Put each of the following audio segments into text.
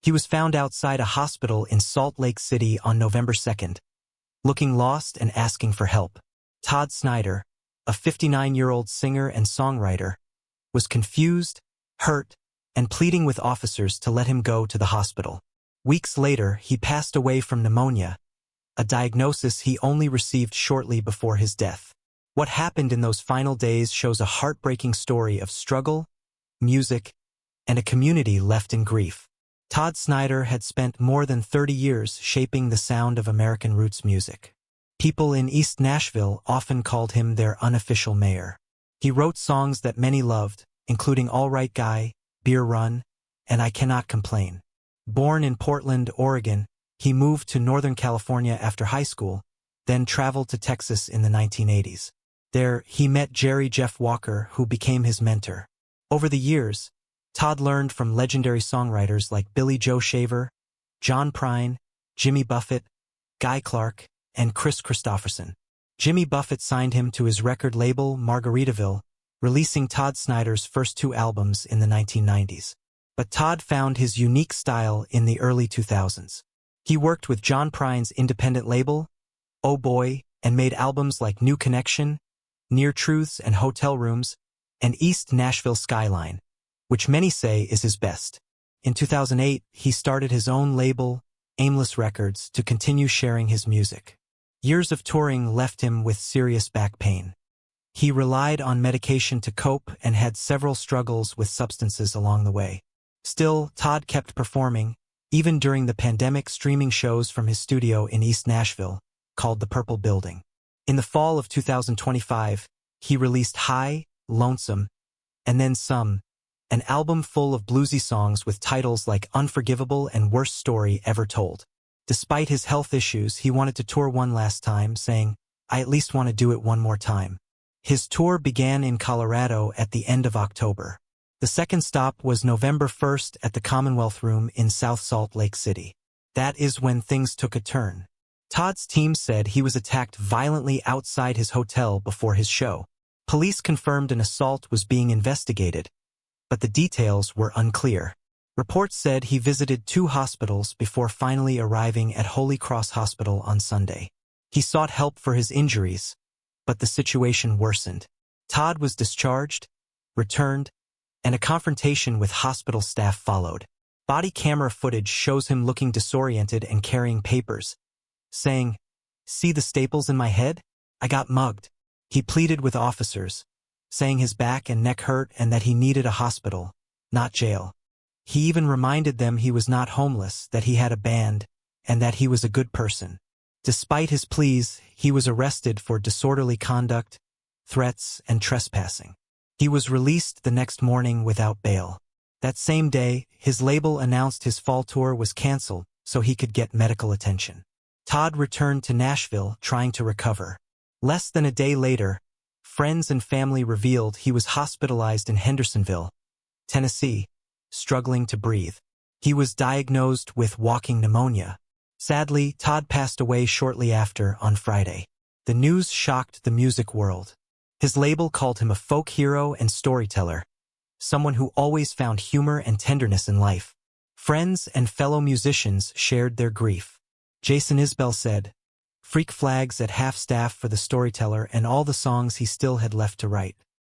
He was found outside a hospital in Salt Lake City on November 2nd, looking lost and asking for help. Todd Snider, a 59-year-old singer and songwriter, was confused, hurt, and pleading with officers to let him go to the hospital. Weeks later, he passed away from pneumonia, a diagnosis he only received shortly before his death. What happened in those final days shows a heartbreaking story of struggle, music, and a community left in grief. Todd Snider had spent more than 30 years shaping the sound of American roots music. People in East Nashville often called him their unofficial mayor. He wrote songs that many loved, including All Right Guy, Beer Run, and I Cannot Complain. Born in Portland, Oregon, he moved to Northern California after high school, then traveled to Texas in the 1980s. There, he met Jeff Walker, who became his mentor. Over the years, Todd learned from legendary songwriters like Billy Joe Shaver, John Prine, Jimmy Buffett, Guy Clark, and Chris Christopherson. Jimmy Buffett signed him to his record label Margaritaville, releasing Todd Snider's first 2 albums in the 1990s. But Todd found his unique style in the early 2000s. He worked with John Prine's independent label, Oh Boy, and made albums like New Connection, Near Truths and Hotel Rooms, and East Nashville Skyline, which many say is his best. In 2008, he started his own label, Aimless Records, to continue sharing his music. Years of touring left him with serious back pain. He relied on medication to cope and had several struggles with substances along the way. Still, Todd kept performing, even during the pandemic, streaming shows from his studio in East Nashville, called The Purple Building. In the fall of 2025, he released High, Lonesome, and Then Some, an album full of bluesy songs with titles like Unforgivable and Worst Story Ever Told. Despite his health issues, he wanted to tour one last time, saying, "I at least want to do it one more time." His tour began in Colorado at the end of October. The second stop was November 1st at the Commonwealth Room in South Salt Lake City. That is when things took a turn. Todd's team said he was attacked violently outside his hotel before his show. Police confirmed an assault was being investigated, but the details were unclear. Reports said he visited 2 hospitals before finally arriving at Holy Cross Hospital on Sunday. He sought help for his injuries, but the situation worsened. Todd was discharged, returned, and a confrontation with hospital staff followed. Body camera footage shows him looking disoriented and carrying papers, saying, "See the staples in my head? I got mugged." He pleaded with officers, saying his back and neck hurt and that he needed a hospital, not jail. He even reminded them he was not homeless, that he had a band, and that he was a good person. Despite his pleas, he was arrested for disorderly conduct, threats, and trespassing. He was released the next morning without bail. That same day, his label announced his fall tour was canceled so he could get medical attention. Todd returned to Nashville trying to recover. Less than a day later, friends and family revealed he was hospitalized in Hendersonville, Tennessee, struggling to breathe. He was diagnosed with walking pneumonia. Sadly, Todd passed away shortly after on Friday. The news shocked the music world. His label called him a folk hero and storyteller, someone who always found humor and tenderness in life. Friends and fellow musicians shared their grief. Jason Isbell said, "Freak flags at half-staff for the storyteller and all the songs he still had left to write."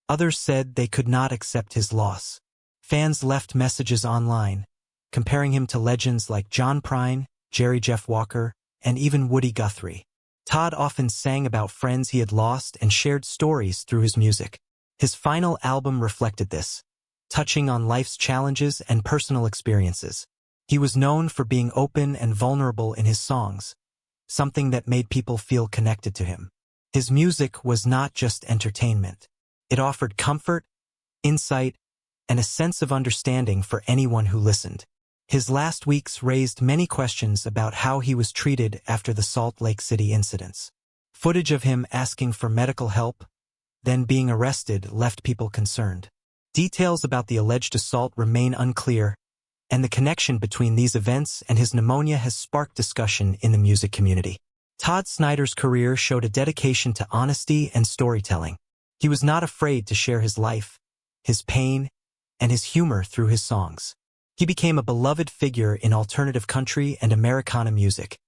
Others said they could not accept his loss. Fans left messages online, comparing him to legends like John Prine, Jeff Walker, and even Woody Guthrie. Todd often sang about friends he had lost and shared stories through his music. His final album reflected this, touching on life's challenges and personal experiences. He was known for being open and vulnerable in his songs, something that made people feel connected to him. His music was not just entertainment. It offered comfort, insight, and a sense of understanding for anyone who listened. His last weeks raised many questions about how he was treated after the Salt Lake City incidents. Footage of him asking for medical help, then being arrested, left people concerned. Details about the alleged assault remain unclear, and the connection between these events and his pneumonia has sparked discussion in the music community. Todd Snider's career showed a dedication to honesty and storytelling. He was not afraid to share his life, his pain, and his humor through his songs. He became a beloved figure in alternative country and Americana music,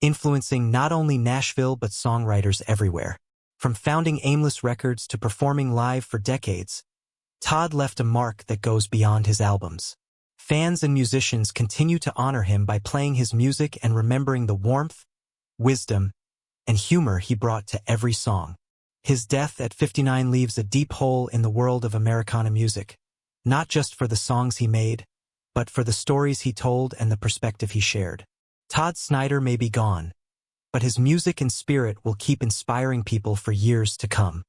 influencing not only Nashville but songwriters everywhere. From founding Aimless Records to performing live for decades, Todd left a mark that goes beyond his albums. Fans and musicians continue to honor him by playing his music and remembering the warmth, wisdom, and humor he brought to every song. His death at 59 leaves a deep hole in the world of Americana music, not just for the songs he made, but for the stories he told and the perspective he shared. Todd Snider may be gone, but his music and spirit will keep inspiring people for years to come.